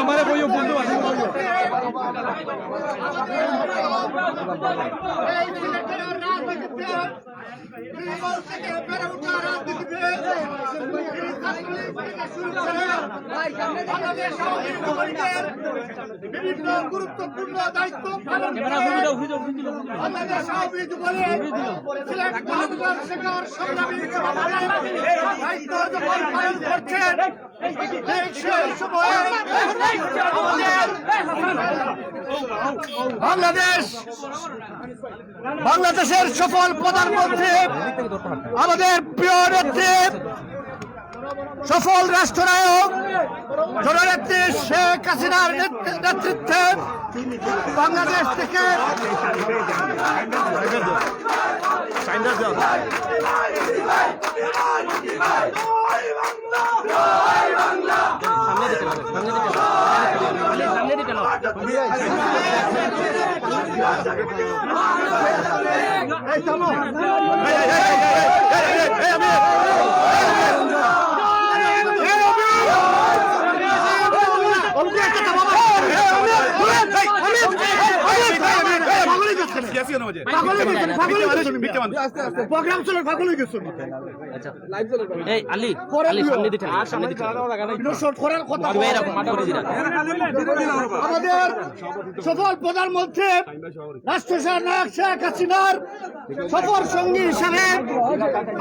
हमारे कोई बंधु বিভিন্ন গুরুত্বপূর্ণ দায়িত্ব পালন করছেন। বাংলাদেশের সফল প্রধানমন্ত্রী আমাদের প্রিয় নেত্রী সফল রাষ্ট্রনায়ক জননেত্রী শেখ হাসিনার নেতৃত্বে বাংলাদেশ থেকে আমাদের সফল প্রধানমন্ত্রী রাষ্ট্রনায়ক শেখ হাসিনার সফর সঙ্গী হিসাবে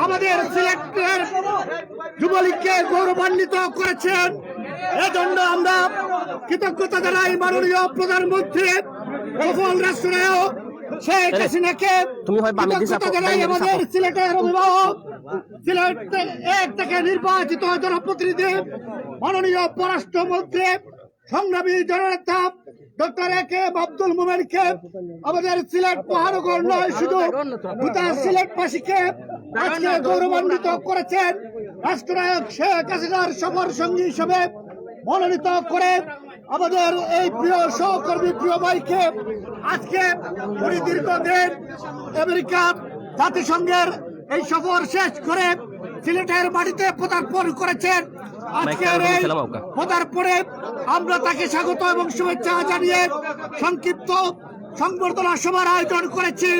আমাদের সিলেটের যুবলীগকে গৌরবান্বিত করেছেন। এজন্য আমরা কৃতজ্ঞতা জানাই মাননীয় প্রধানমন্ত্রী সফল রাষ্ট্রনায়ক শেখ হাসিনাকে। কৃতজ্ঞতা জানাই আমাদের সিলেটের অভিভাবক, সিলেট এক থেকে নির্বাচিত জনপ্রতিনিধি মাননীয় পররাষ্ট্রমন্ত্রী সংগ্রামী জননেতা ডক্টর এ.কে.এম. আব্দুল মোমেনকে, আমাদের সিলেট মহানগর নয় শুধু গোটা সিলেটবাসীকে আজকে গৌরবান্বিত করেছেন। রাষ্ট্রনায়ক শেখ হাসিনার সফর সঙ্গী হিসেবে মনোনীত করে আমাদের এই প্রিয় সহকর্মী প্রিয় ভাইকে আজকে উনি দীর্ঘদিন আমেরিকা জাতিসংঘের এই সফর শেষ করে সিলেটের মাটিতে পদার্পণ করেছেন। আজকের এই পদার্পণে আমরা তাকে স্বাগত এবং শুভেচ্ছা জানিয়ে সংক্ষিপ্ত সংবর্ধনা সভার আয়োজন করেছি।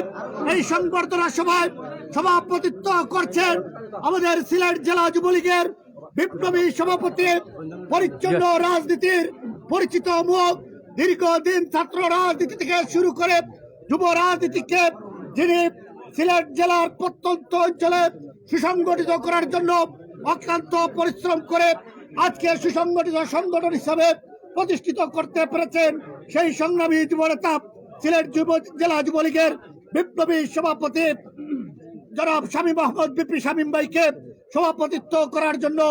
এই সংবর্ধনা সভায় সভাপতিত্ব করছেন আমাদের সিলেট জেলা যুবলীগের বিপ্লবী সভাপতি, পরিচ্ছন্ন রাজনীতির পরিচিত মুখ, দীর্ঘদিন ছাত্র রাজনীতি থেকে শুরু করে যুব রাজনীতিকে যিনি সিলেট জেলার প্রত্যন্ত অঞ্চলে সুসংগঠিত করার জন্য অক্লান্ত পরিশ্রম করে আজকে সুসংগঠিত সংগঠন হিসাবে প্রতিষ্ঠিত করতে পেরেছেন, সেই সংগ্রামী যুবনেতা সিলেট জেলা যুবলীগের বিপ্লবী সভাপতি জনাব শামীম আহমদ বিপি শামীম ভাইকে সভাপতিত্ব করার জন্য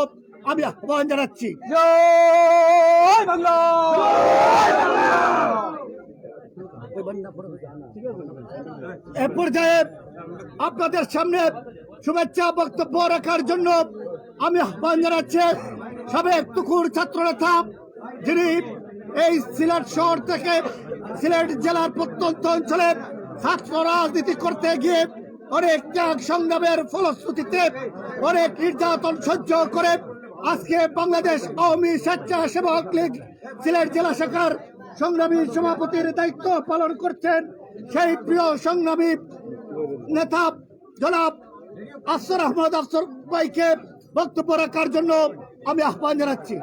আমি আহ্বান জানাচ্ছি। জয় বাংলা। এ পর্যায়ে আপনাদের সামনে শুভেচ্ছা বক্তব্য রাখার জন্য আমি আহ্বান জানাচ্ছি সাবেক তুখুর ছাত্র নেতা, যিনি এই সিলেট শহর থেকে সিলেট জেলার প্রত্যন্ত অঞ্চলে ছাত্র রাজনীতি করতে গিয়ে অনেক ত্যাগ সংগ্রামের ফলশ্রুতিতে অনেক নির্যাতন সহ্য করে আজকে বাংলাদেশ আওয়ামী স্বেচ্ছাসেবক লীগ সিলেট জেলা শাখার সংগ্রামী সভাপতির দায়িত্ব পালন করছেন সেই প্রিয় সংগ্রামী নেতা জনাব আফসর আহমদ আফসর ভাইকে বক্তব্য রাখার জন্য আমি আহ্বান জানাচ্ছি।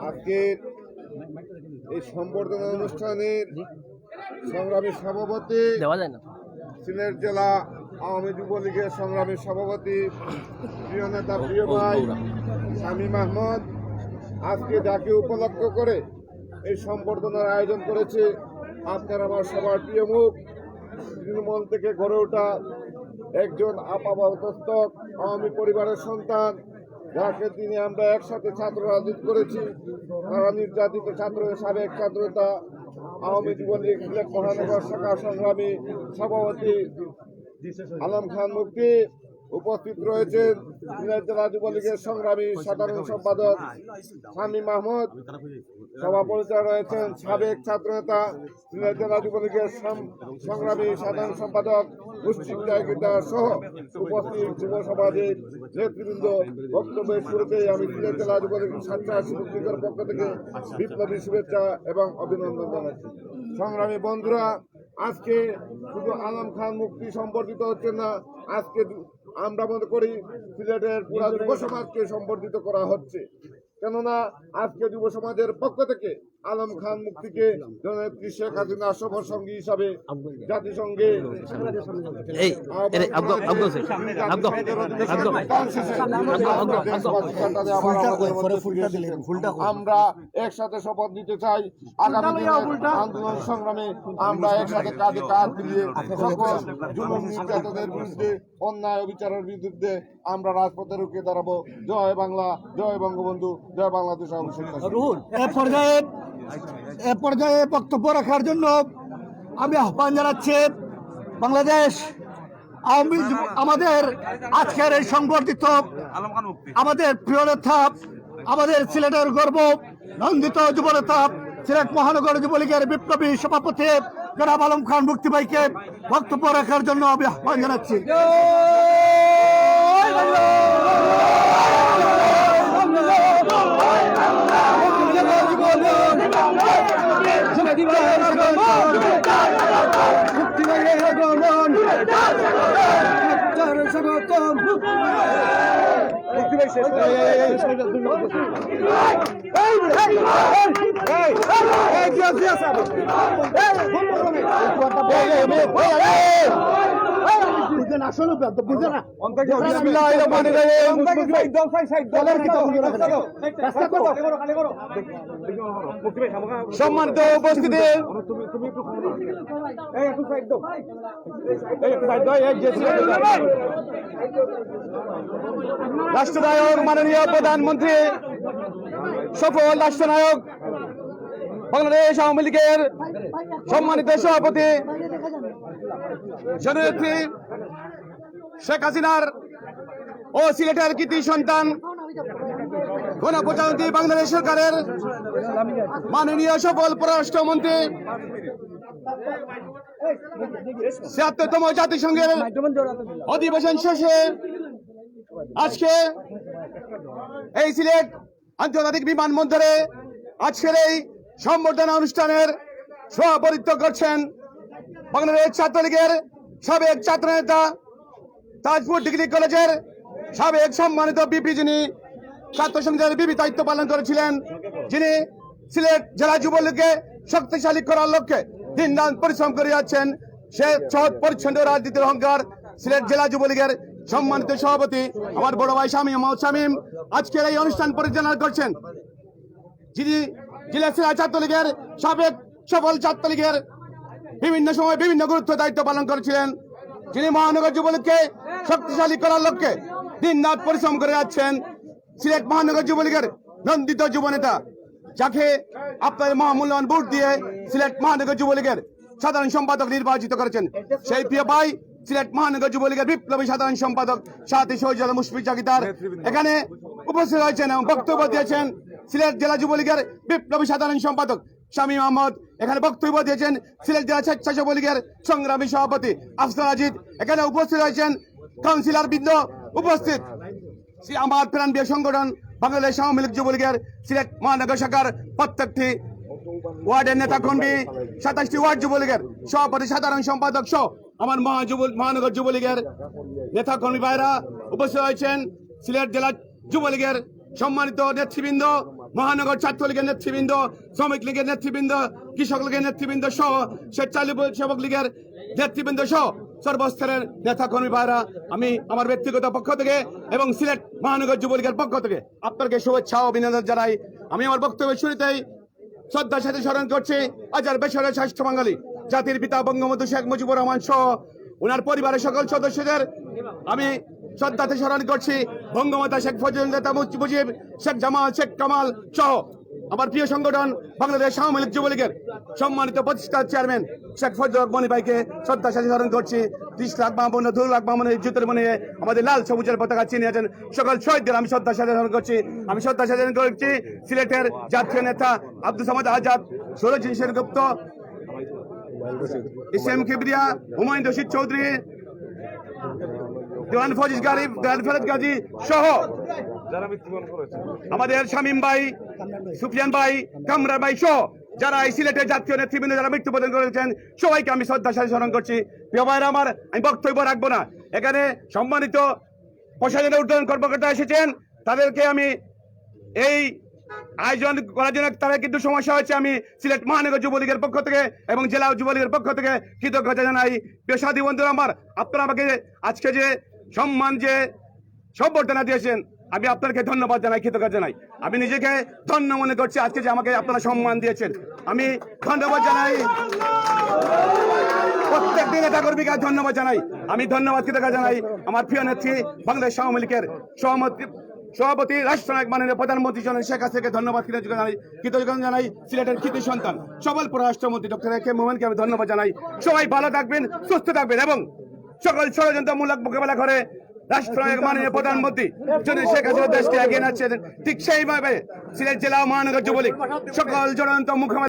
আজকে এই সম্বর্ধনা অনুষ্ঠানের সংগ্রামী সভাপতি সিলেট জেলা আওয়ামী যুবলীগের সংগ্রামী সভাপতি প্রিয় নেতা প্রিয় ভাই শামীম আহমদ আজকে যাকে উপলক্ষ করে এই সম্বর্ধনার আয়োজন করেছে। আপনার আমার সবার প্রিয় মুখ, তৃণমূল থেকে গড়ে ওঠা একজন আপাতমস্তক আওয়ামী পরিবারের সন্তান, যাকে তিনি আমরা একসাথে ছাত্র রাজনীতি করেছি। তারা নির্যাতিত ছাত্রের সাবেক ছাত্রতা আওয়ামী যুবলীগ সিলেট মহানগর শাখা সংগ্রামী সভাপতি আলম খান মুফতি। উপস্থিত রয়েছেন সিলেট জেলা যুবলীগের সংগ্রামী সাধারণ সম্পাদক শামীম মাহমুদ। সভাপতিরা রয়েছেন সাবেক ছাত্রনেতা সিলেট জেলা যুবলীগের সংগ্রামী সাধারণ সম্পাদক মুশফিক জায়গিরদার সহ উপস্থিত যুব সমাজের নেতৃবৃন্দ। বক্তব্যের শুরুতেই আমি সিলেট জেলা যুবলীগের স্বেচ্ছাসেবক লীগের পক্ষ থেকে বিপ্লবী শুভেচ্ছা এবং অভিনন্দন জানাচ্ছি। সংগ্রামী বন্ধুরা, আজকে শুধু আলম খান মুফতি সম্বর্ধিত হচ্ছেন না, আজকে আমরা মনে করি সিলেটের পুরা যুব সমাজকে সম্বর্ধিত করা হচ্ছে। কেননা আজকে যুব সমাজের পক্ষ থেকে আলম খান মুফতিকে জননেত্রী শেখ হাসিনা সফর সঙ্গী হিসাবে জাতিসংঘে আমরা একসাথে শপথ নিতে চাই। আগামী আন্দোলন সংগ্রামে আমরা একসাথে কাঁধে কাঁধ মিলিয়ে সকল জুলুম নির্যাতনের বিরুদ্ধে, অন্যায় অবিচারের বিরুদ্ধে আমরা রাজপথে রুখে দাঁড়াবো। জয় বাংলা, জয় বঙ্গবন্ধু, জয় বাংলাদেশ। এ পর্যায়ে বক্তব্য রাখার জন্য আমি আহ্বান জানাচ্ছি বাংলাদেশ আওয়ামী আমাদের আজকের এই সংগঠিত আমাদের প্রিয় নেতা, আমাদের সিলেটের গর্ব, নন্দিত যুবনেতা, সিলেট মহানগর যুবলীগের বিপ্লবী সভাপতি জনাব আলম খান মুফতি ভাইকে বক্তব্য রাখার জন্য আমি আহ্বান জানাচ্ছি। সম্মানিত উপস্থিতি, রাষ্ট্রনায়ক মাননীয় প্রধানমন্ত্রী, সফল রাষ্ট্রনায়ক বাংলাদেশ আওয়ামী লীগের সম্মানিত সভাপতি জননেত্রী শেখ হাসিনার ও সিলেটের কৃতি সন্তান গণপ্রজাতন্ত্রী বাংলাদেশ সরকারের মাননীয় সফল পররাষ্ট্রমন্ত্রী, ৭৬তম জাতিসংঘের অধিবেশন শেষে আজকে এই সিলেট আন্তর্জাতিক বিমানবন্দরে আজকের এই সম্বর্ধনা অনুষ্ঠানের সভাপতিত্ব করছেন বাংলাদেশ ছাত্রলীগের সাবেক ছাত্রনেতা, তাজপুর ডিগ্রি কলেজের সাবেক সম্মানিত বিপি, যিনি ছাত্র সংসদের বিপি দায়িত্ব পালন করেছিলেন, যিনি সিলেট জেলা যুবলীগকে শক্তিশালী করার লক্ষ্যে দিন রাত পরিশ্রম করে যাচ্ছেন, সে সৎ পরিচ্ছন্ন রাজনীতির অহংকার সিলেট জেলা যুবলীগের সম্মানিত সভাপতি আমার বড় ভাই শামীম আজকের এই অনুষ্ঠান পরিচালনা করছেন, যিনি জেলা ছাত্রলীগের সাবেক সফল ছাত্রলীগের বিভিন্ন সময় বিভিন্ন গুরুত্ব দায়িত্ব পালন করেছিলেন, যিনি মহানগর যুবলীগকে শক্তিশালী করার লক্ষ্যে দিন রাত পরিশ্রম করে যাচ্ছেন, সিলেট মহানগর যুবলীগের নন্দিত যুবনেতা, যাকে আপনাদের মহামূল্যবান ভোট দিয়ে সিলেট মহানগর যুবলীগের সাধারণ সম্পাদক নির্বাচিত করেছেন। সেই প্রিয় ভাই সিলেট মহানগর যুবলীগের বিপ্লবী সাধারণ সম্পাদক সাথী শহীদ মুশফিক জাগিরদার এখানে উপস্থিত হয়েছেন এবং বক্তব্য দিয়েছেন। সিলেট জেলা যুবলীগের বিপ্লবী সাধারণ সম্পাদক শামীম মাহমুদ এখানে বক্তব্য দিয়েছেন। সিলেট জেলা স্বেচ্ছাসেবক লীগের সংগ্রামী সভাপতি আফসার আজিদ এখানে উপস্থিত হয়েছেন। কাউন্সিলর বৃন্দ উপস্থিত, আমার প্রাণপ্রিয় সংগঠন বাংলাদেশ আওয়ামী লীগ যুবলীগের সিলেট মহানগর শাখার প্রত্যেকটি ওয়ার্ডের নেতা কর্মী, 27টি ওয়ার্ড যুবলীগের সভাপতি সাধারণ সম্পাদক সহ আমার মহানগর যুবলীগের নেতা কর্মী ভাইরা উপস্থিত হয়েছেন। সিলেট জেলা যুবলীগের সম্মানিত নেতৃবৃন্দ, মহানগর ছাত্রলীগের নেতৃবৃন্দ, শ্রমিক লীগের নেতৃবৃন্দ, কৃষক লীগের নেতৃবৃন্দ সহ স্বেচ্ছাসেবক লীগের নেতৃবৃন্দ সহ সর্বস্তরের নেতা কর্মী ভাইরা, আমি আমার ব্যক্তিগত পক্ষ থেকে এবং সিলেট মহানগর যুবলীগের পক্ষ থেকে আপনাকে শুভেচ্ছা ও অভিনন্দন জানাই। আমি আমার বক্তব্যের শুরুতেই শ্রদ্ধার সাথে স্মরণ করছি হাজার বেসরের শ্রেষ্ঠ বাঙালি জাতির পিতা বঙ্গবন্ধু শেখ মুজিবুর রহমান সহ ওনার পরিবারের সকল সদস্যদের আমি শ্রদ্ধাতে স্মরণ করছি। বঙ্গমাতা শেখ মুজিব, শেখ জামাল, শেখ কামাল সহ আমার প্রিয় সংগঠন বাংলাদেশ আওয়ামী লীগ যুবলীগের সম্মানিত প্রতিষ্ঠাতা চেয়ারম্যান শেখ ফজলুল হক মনি ভাইকে শ্রদ্ধার সাথে স্মরণ করছি। 30 লাখ মামুন, 2 লাখ মামুনের জুতের মনে আমাদের লাল সবুজের পতাকা চিনিয়ে আছেন সকল শহীদদের আমি শ্রদ্ধার সাথে স্মরণ করছি। আমি শ্রদ্ধার সাথে স্মরণ করছি সিলেটের জাতীয় নেতা আব্দুল সামাদ আজাদ, সুরজিৎ সেনগুপ্ত, ইসলাম কিবরিয়া, হুমায়ুন রশিদ চৌধুরী, দেওয়ান ফজিজ গারিব, দেওয়ান ফেরত গাজী সহ আমাদের শামীম ভাই, সুফিয়ান ভাই, কামরান ভাই সহ যারা এই সিলেটের জাতীয় নেতৃবৃন্দ যারা মৃত্যুবরণ করেছেন সবাইকে আমি শ্রদ্ধার সাথে স্মরণ করছি। প্রিয় ভাইরা আমার, আমি বক্তব্য রাখবো না। এখানে সম্মানিত প্রশাসনের ঊর্ধ্বতন কর্মকর্তা এসেছেন, তাদেরকে আমি এই আয়োজন করার জন্য তারা কিন্তু সমস্যা হয়েছে। আমি সিলেট মহানগর যুবলীগের পক্ষ থেকে এবং জেলা যুবলীগের পক্ষ থেকে কৃতজ্ঞতা জানাই। প্রিয় সাথী বন্ধুরা আমার, আপনারা আমাকে আজকে যে সম্মান যে সম্বর্ধনা দিয়েছেন আমি আপনাকে ধন্যবাদ জানাই, কৃতজ্ঞতা জানাই। আমি নিজেকে ধন্য মনে করছি আজকে যে আমাকে আপনারা সম্মান দিয়েছেন। আমি ধন্যবাদ জানাই প্রত্যেকটি নেতা কর্মীকে ধন্যবাদ জানাই। আমি ধন্যবাদ কৃতজ্ঞতা জানাই আমার প্রিয় নেত্রী বাংলাদেশ আওয়ামী লীগের সভাপতি রাষ্ট্রনায়ক মাননীয় প্রধানমন্ত্রী জনাব শেখ হাসিনাকে ধন্যবাদ কৃতজ্ঞতা জানাই। সিলেটের কৃতি সন্তান সবল পররাষ্ট্রমন্ত্রী ডক্টর এ কে মোমেনকে আমি ধন্যবাদ জানাই। সবাই ভালো থাকবেন, সুস্থ থাকবেন এবং সকল ষড়যন্ত্রমূলক মোকাবেলা করে রাষ্ট্রনায়ক মাননীয় প্রধানমন্ত্রী জনাব শেখ হাসিনা দেশকে এগিয়ে নিচ্ছেন। ঠিক সেইভাবে সিলেট জেলা মহানগর যুবলীগ সকল ষড়যন্ত্র মুখোমুখি